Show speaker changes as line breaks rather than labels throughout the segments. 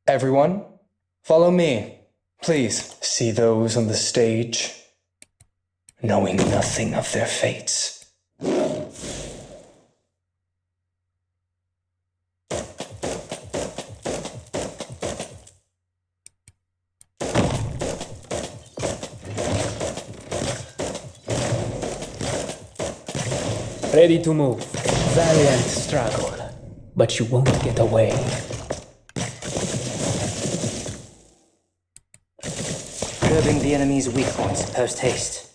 Everyone, follow me. Please see those on the stage, knowing nothing of their fates.
Ready to move. Valiant struggle, but you won't get away.
Curbing the enemy's weak points, post haste.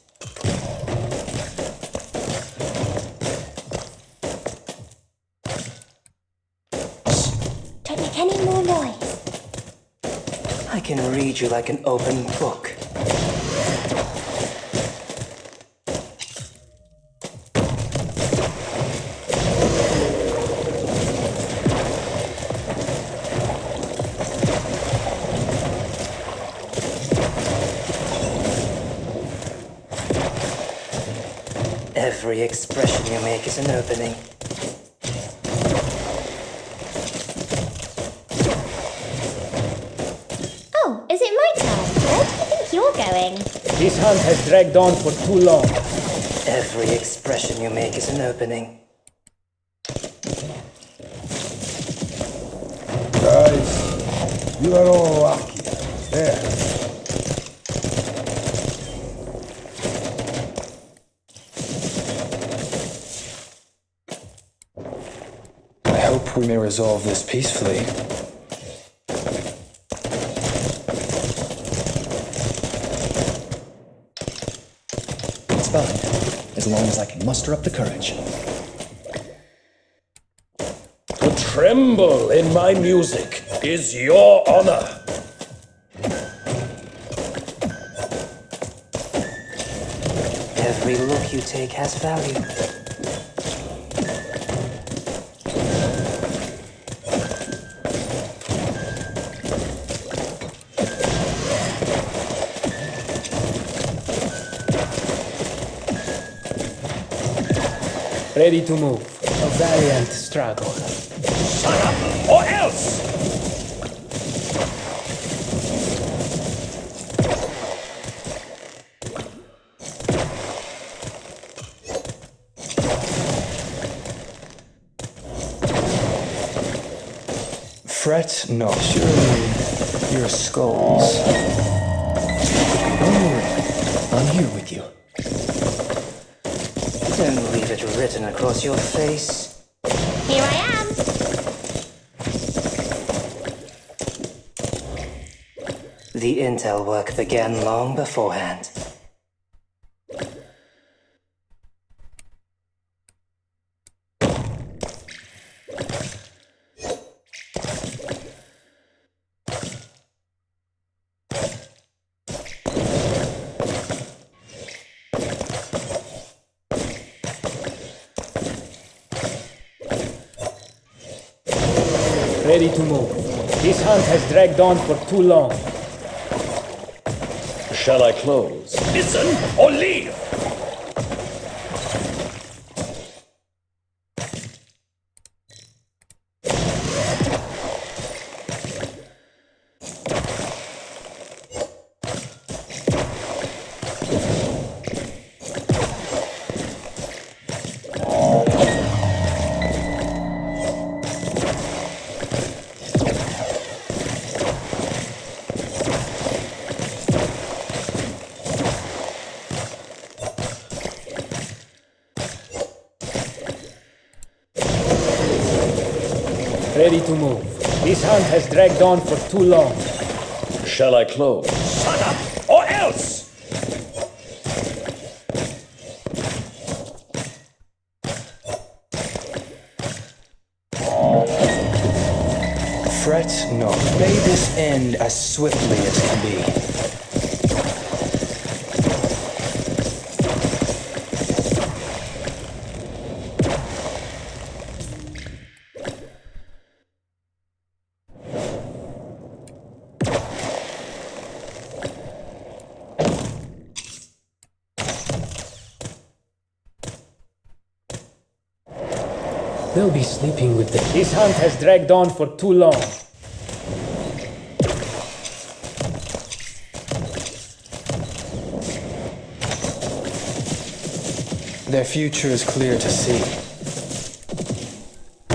Don't make any more noise.
I can read you like an open book. Every expression you make is an opening.
Oh, is it my turn? Where do you think you're going?
This hunt has dragged on for too long.
Every expression you make is an opening.
Guys, you are all lucky. There.
I hope we may resolve this peacefully.
It's fine, as long as I can muster up the courage.
To tremble in my music is your honor.
Every look you take has value.
Ready to move. A valiant struggle.
Shut up, or else!
Fret not. Surely your skulls.
Don't worry, I'm here with you.
Don't leave it written across your face.
Here I am.
The intel work began long beforehand.
Ready to move. This hunt has dragged on for too long.
Shall I close? Listen or leave!
Ready to move. This hunt has dragged on for too long.
Shall I close? Shut up, or else!
Fret not. May this end as swiftly as can be.
They'll be sleeping with the... This hunt has dragged on for too long.
Their future is clear to see.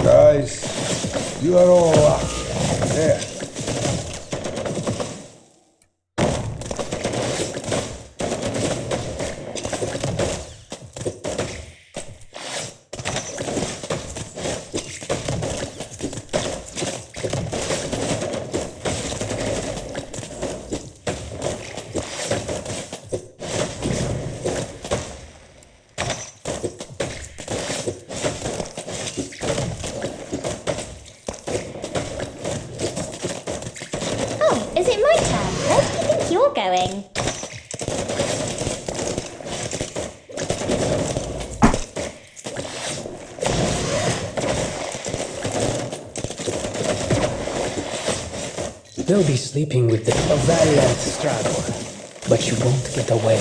Guys, you are all lucky. There.
Oh, is it my turn? Where do you think you're going?
They'll be sleeping with the Firelight straddle, but you won't get away.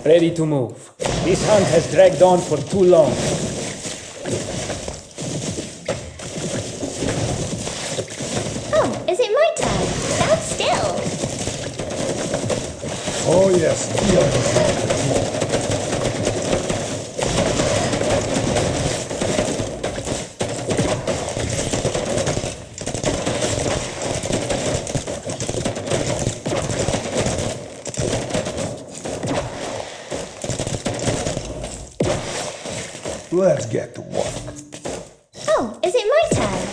Ready to move. This hunt has dragged on for too long.
Oh, is it my turn? Stand still.
Oh yes, be on the front. Let's get to work.
Oh, is it my turn?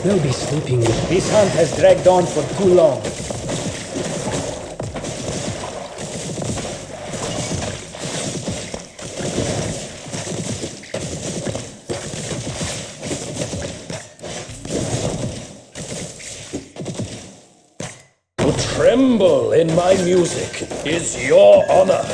They'll be sleeping with... This hunt has dragged on for too long.
To tremble in my music is your honor.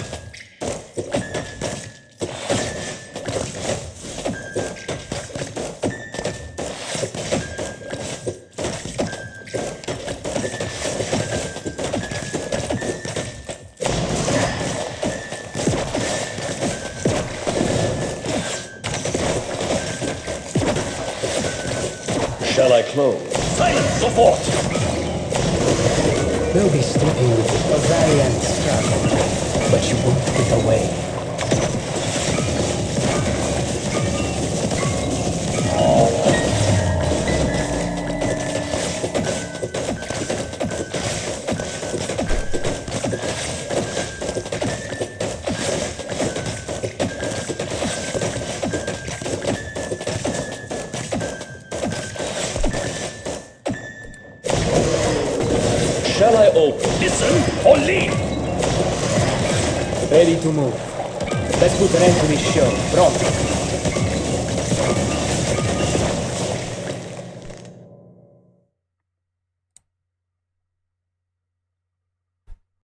Shall I close? Silence the fort!
They'll be sleeping with the Firelight straddle, but you won't get away.
Shall I open? Listen or leave?
Ready to move. Let's put an end to this show. Pronto.